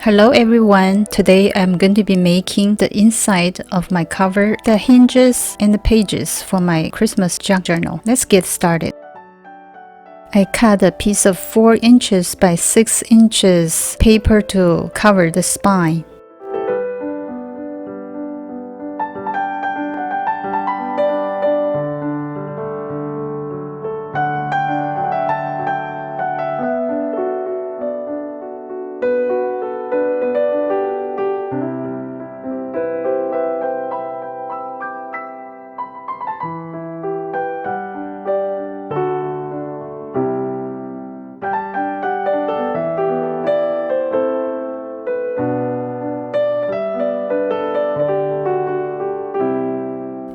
Hello everyone, today I'm going to be making the inside of my cover, the hinges and the pages for my Christmas junk journal. Let's get started. I cut a piece of 4 inches by 6 inches paper to cover the spine.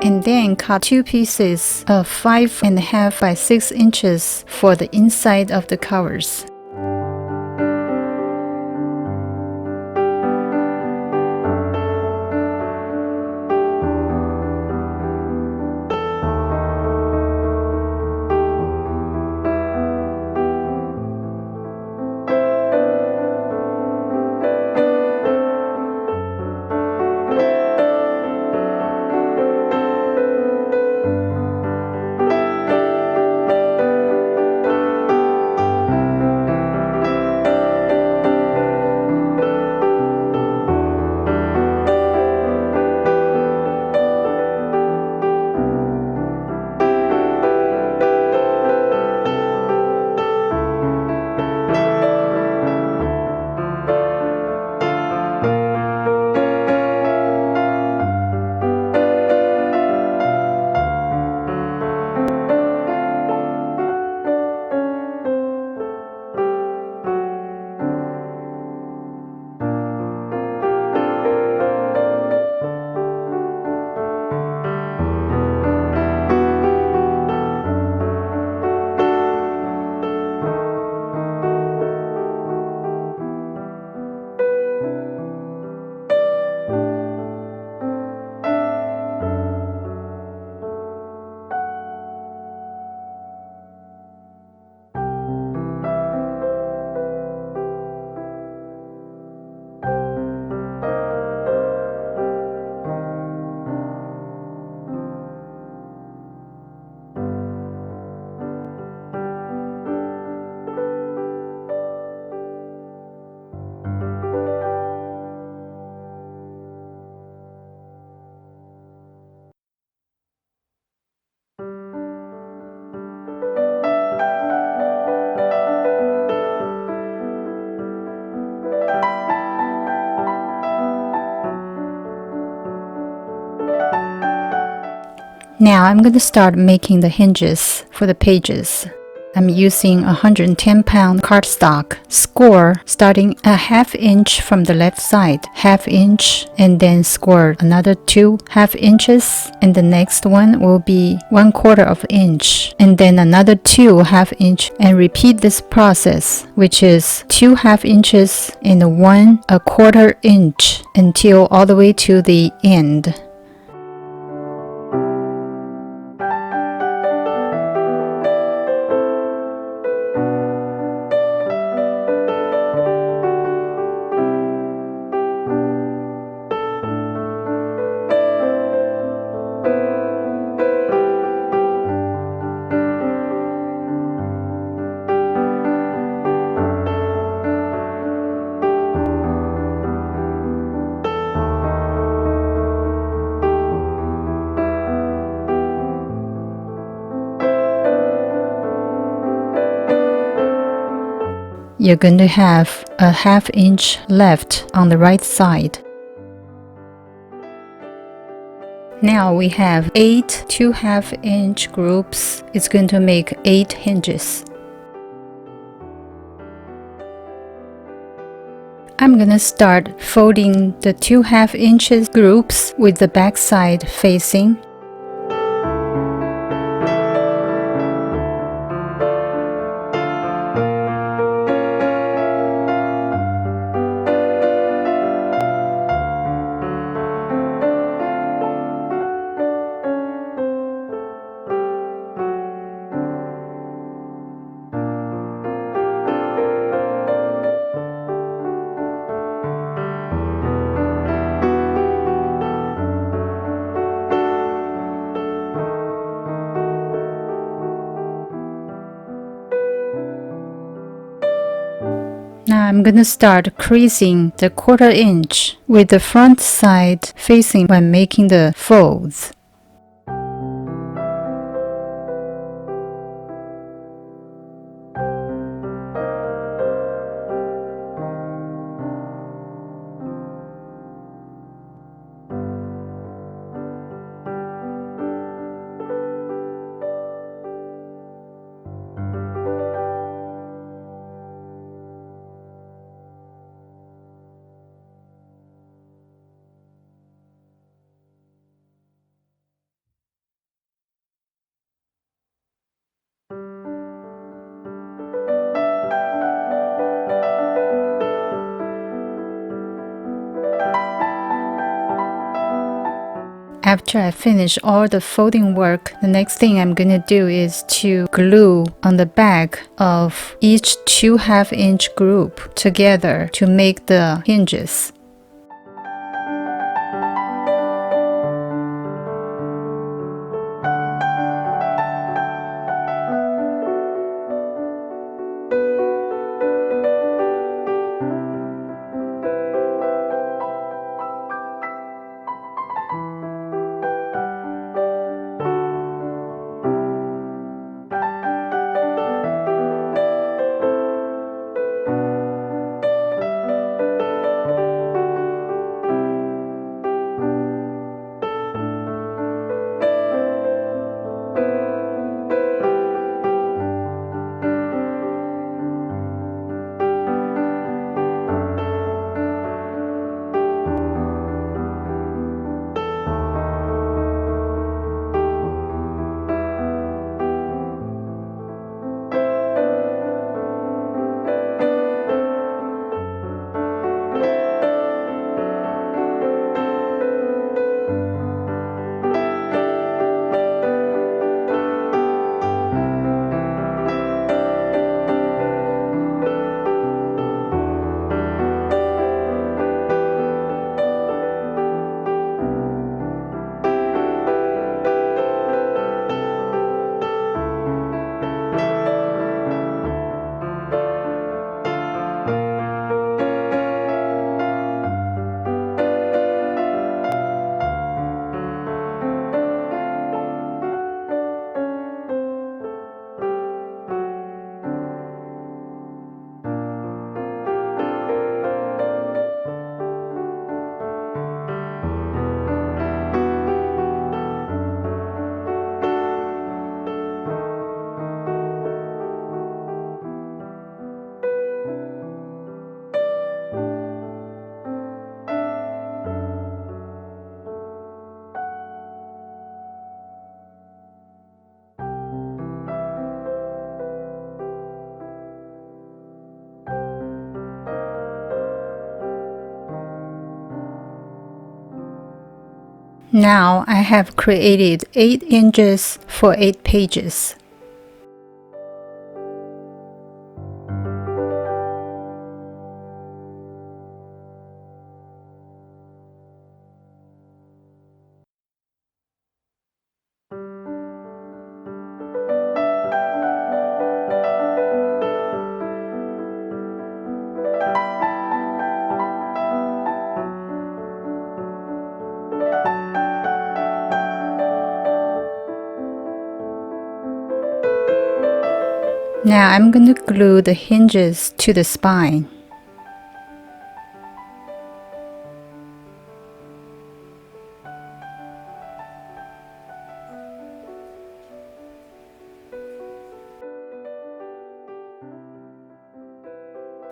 And then cut 2 pieces of 5.5 by 6 inches for the inside of the covers. Now I'm going to start making the hinges for the pages. I'm using 110-pound cardstock. Score starting a 1/2 inch from the left side, 1/2 inch, and then score another 2.5 inches, and the next one will be 1/4 inch, and then another 2.5 inch, and repeat this process, which is 2.5 inches and 1/4 inch until all the way to the end. You're going to have a 1/2 inch left on the right side. Now we have 8 2.5 inch groups. It's going to make 8 hinges. I'm going to start folding the 2.5 inches groups with the back side facing. Now I'm gonna start creasing the 1/4 inch with the front side facing when making the folds. After I finish all the folding work, the next thing I'm gonna do is to glue on the back of each 2/2 inch group together to make the hinges. Now I have created 8 hinges for 8 pages. Now I'm going to glue the hinges to the spine.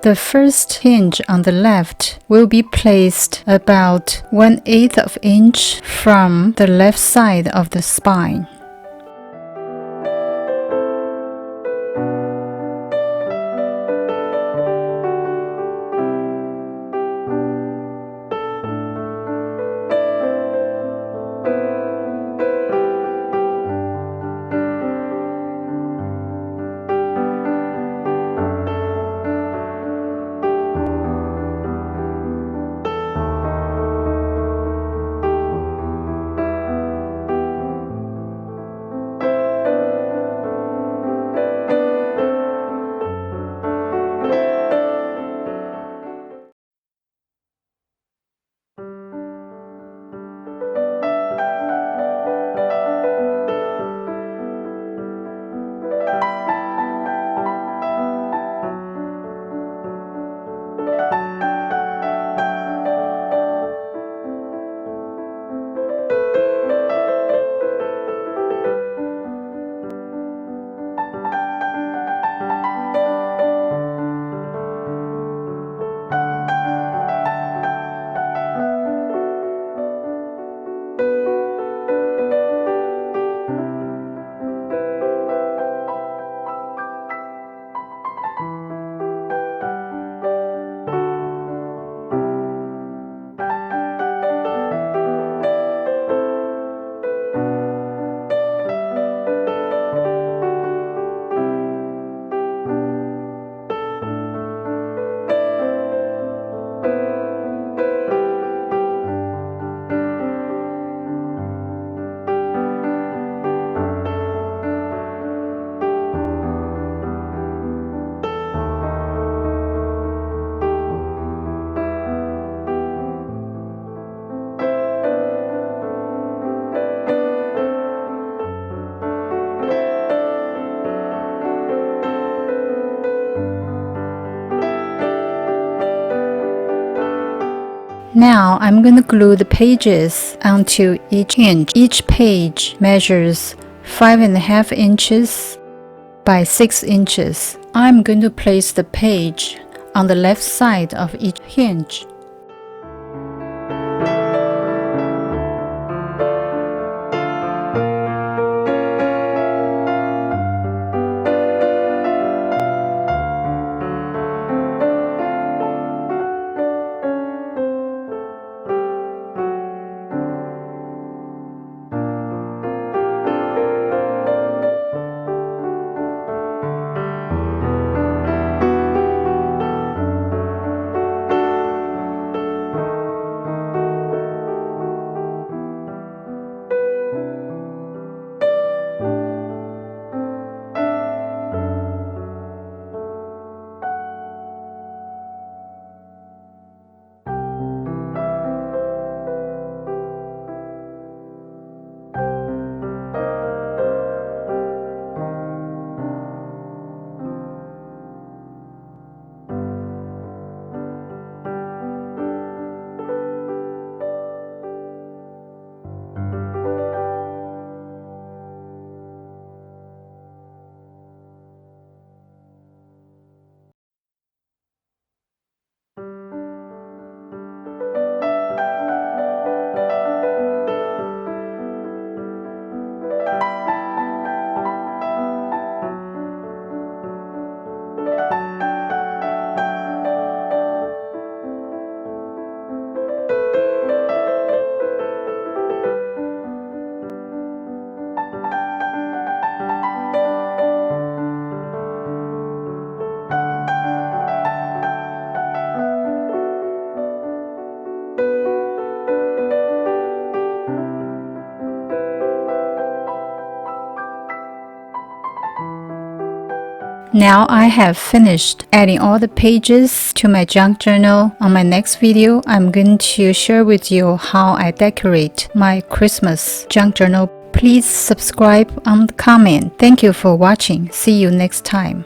The first hinge on the left will be placed about 1/8 of inch from the left side of the spine. Now I'm going to glue the pages onto each hinge. Each page measures 5.5 inches by 6 inches. I'm going to place the page on the left side of each hinge. Now I have finished adding all the pages to my junk journal. On my next video, I'm going to share with you how I decorate my Christmas junk journal. Please subscribe and comment. Thank you for watching. See you next time.